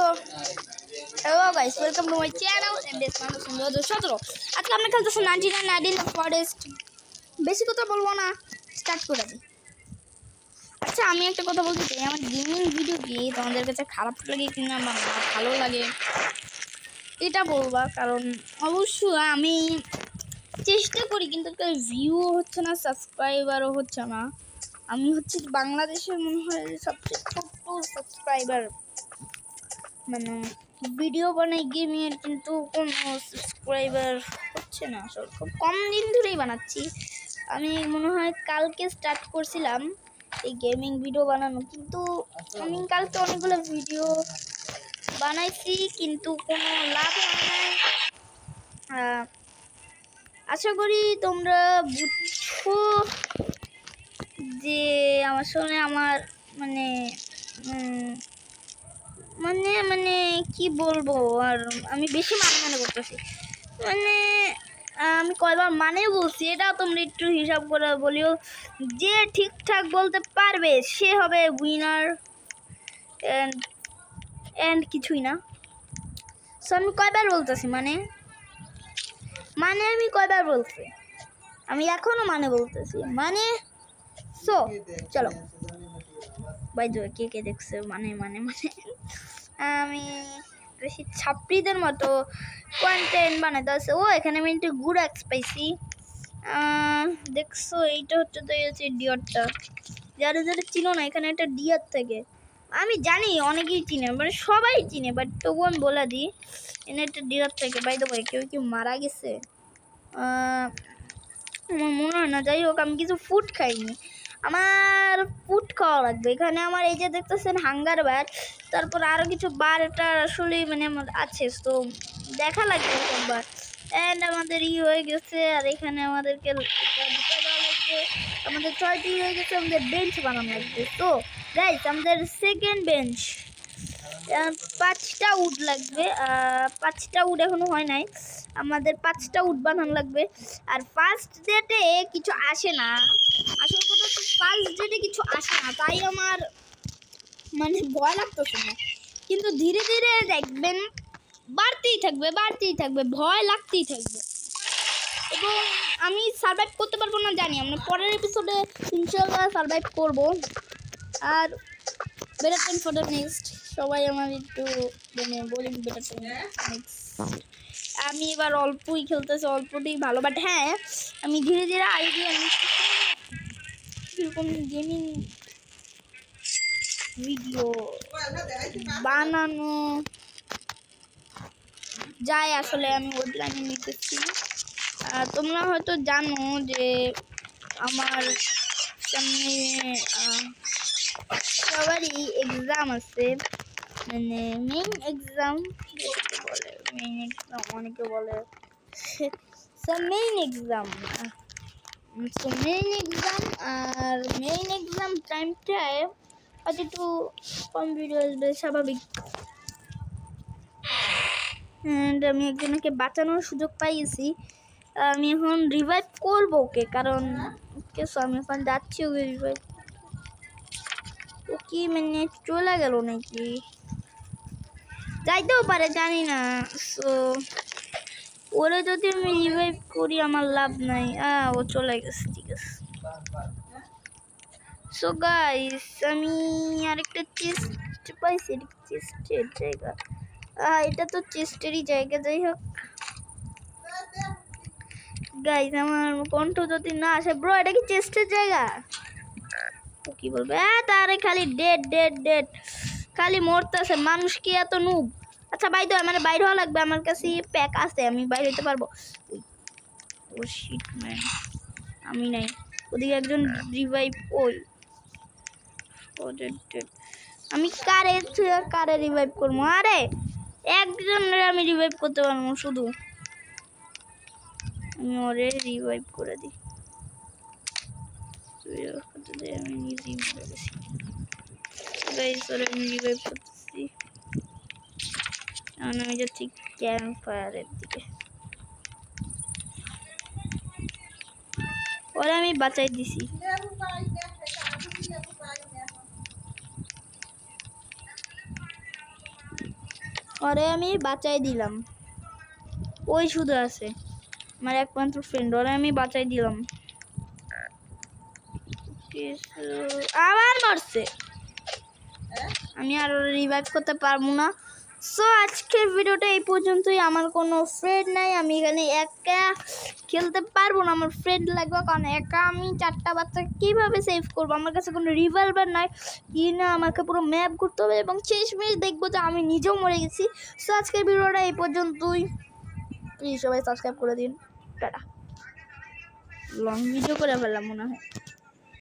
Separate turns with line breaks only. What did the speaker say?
hello guys, welcome to my channel and this one is Sundodo Shotro. আজকে আমরা খেলতেছি 99 night in the forest. বেশি কথা বলবো না, স্টার্ট করে দিই। আচ্ছা, আমি একটা কথা বলতে চাই, আমার গেমিং ভিডিও কি তোমাদের কাছে খারাপ লাগে কিনা বা ভালো লাগে এটা বলবা, কারণ অবশ্যই আমি চেষ্টা করি কিন্তু ভিউ হচ্ছে না, সাবস্ক্রাইবারও হচ্ছে না। আমি হচ্ছে বাংলাদেশের মনে হয় সবচেয়ে ছোট্ট সাবস্ক্রাইবার, মানে ভিডিও বানাই গেমের কিন্তু কোনো সাবস্ক্রাইবার হচ্ছে না। আসলে খুব কম দিন ধরেই বানাচ্ছি। আমি মনে হয় কালকে স্টার্ট করছিলাম এই গেমিং ভিডিও বানানো, কিন্তু আমি কালকে অনেকগুলো ভিডিও বানাইছি কিন্তু কোনো লাভ হয় নাই। আশা করি তোমরা বুঝছো যে আসলে আমার মানে মানে মানে কি বলবো, আর আমি বেশি মানে করতেছি, মানে আমি কয়বার মানে বলছি এটা তোমরা একটু হিসাব করে বলিও। যে ঠিকঠাক বলতে পারবে সে হবে উইনার, এন্ড কিছুই না। সো আমি কয়বার বলতেছি মানে আমি কয়বার বলছি, আমি এখনো মানে বলতেছি মানে। সো চলো বাই দ্য ওয়ে, কে দেখছে মানে মানে মানে আমি বেশি ছাত্রীদের মতো কন্টেন্ট বানাতে আছে। ও এখানে আমি একটু গুড এক্স পাইছি, দেখছো? এইটা হচ্ছে তো ডিয়ারটা, যারা যারা চিনো না, এখানে একটা ডিয়ার থেকে আমি জানি অনেকেই চিনে, মানে সবাই চিনে, বাট তবু আমি বলে দিই এখানে একটা ডিয়ার থেকে। বাই দ্য ওয়ে, কেউ কি মারা গেছে আমার মনে হয় না। যাই হোক, আমি কিছু ফুড খাইনি, আমার ফুড খাওয়া লাগবে। এখানে আমার এই যে দেখতেছেন হাঙ্গার বার, তারপর আরও কিছু বার, এটা আসলে মানে আমার আছে, তো দেখা লাগবে সববার। অ্যান্ড আমাদের হয়ে গেছে, আর এখানে আমাদেরকে দেওয়া লাগবে। আমাদের 6টি হয়ে গেছে, আমাদের বেঞ্চ বানানো লাগবে। তো গাইস, আমাদের সেকেন্ড বেঞ্চ 5টা উড লাগবে, 5টা উড এখনো হয় নাই, আমাদের 5টা উড বানানো লাগবে। আর ফার্স্ট ডেটে কিছু আসে না, আসল কথা হচ্ছে ফার্স্ট ডেটে কিছু আসে না, তাই আমার মানে ভয় লাগতেছে না, কিন্তু ধীরে ধীরে দেখবেন বাড়তেই থাকবে, ভয় লাগতেই থাকবে। এবং আমি সার্ভাইভ করতে পারবো না জানি, আমরা পরের এপিসোডে ইনশাআল্লাহ সার্ভাইভ করবো। আর better time for the next, সবাই আমার একটু মানে বলি বেটার টাইম নেক্সট। আমি এবার অল্পই খেলতেছি, অল্পটাই ভালো, বাট হ্যাঁ আমি ধীরে ধীরে আইডিয়া এরকম গেমিং ভিডিও বানানো যায়, আসলে আমি ওই প্ল্যানে নিতেছি। তোমরা হয়তো জানো যে আমার সামনে সবারই এক্সাম আছে, মানে মেইন এক্সাম বলে, মেইন এক্সাম অনেকে বলে মেইন এক্সাম। তো মেইন এক্সাম, আর মেইন এক্সাম টাইমটায় হয়তো একটু কম ভিডিও আসবে, স্বাভাবিক। অ্যান্ড আমি একজনকে বাঁচানোর সুযোগ পাইছি, আমি এখন রিভাইভ করবো ওকে, কারণ আমি এখন যাচ্ছি ওকে রিভাইভ। ও কি মানে চলে গেল নাকি, যাইতেও পারে জানি না। সো ওরা যদি আমি রিভাইভ করি আমার লাভ নাই। ও চলে গেছে, ঠিক আছে। সো গাইস, আমি আরেকটা চেস্ট পাইছি, চেস্টের জায়গা, এটা তো চেস্টেরই জায়গা। যাই হোক গাইস, আমার কণ্ঠ যদি না আসে, ব্রো এটা কি চেস্টের জায়গা? ও কি বলবে, তারে খালি ডেড খালি মরতেছে, মানুষ কি এত নুব? আচ্ছা বাইরে মানে বাইরে হওয়া লাগবে, আমার কাছে প্যাক আছে, আমি বাইরে হতে পারবো। ও শিট ম্যান, আমি নাই, ওদিকে একজন রিভাইভ। আমি কারে রিভাইভ করবো? আরে একজনের আমি রিভাইভ করতে পারবো, শুধু আমি ওরে রিভাইভ করে দিই। আমি নিজেই মরে গেছি গাইস, ওরে আমি রিভাইভ করতেছি। এখন আমি যাচ্ছি ক্যাম্প ফায়ারের দিকে, ওরে আমি বাঁচাই দিছি। ওরে আমি বাঁচাই দিলাম, ওই শুধু আছে আমার একমাত্র ফ্রেন্ড, ওরে আমি বাঁচাই দিলাম। আবার মরছে, আমি আর রিভাইভ করতে পারবো না। সো আজকের ভিডিওটা এই পর্যন্তই। আমার কোনো ফ্রেন্ড নাই, আমি এখানে একা খেলতে পারবো না, আমার ফ্রেন্ড লাগবে, কারণ একা আমি 4টা বাচ্চা কীভাবে সেভ করবো? আমার কাছে কোনো রিভলভার নাই কি না, আমাকে পুরো ম্যাপ ঘুরতে হবে এবং শেষমেশ দেখবো যে আমি নিজেও মরে গেছি। সো আজকের ভিডিওটা এই পর্যন্তই, প্লিজ সবাই সাবস্ক্রাইব করে দিন। টাটা। লং ভিডিও করে ফেললাম মনে হয়।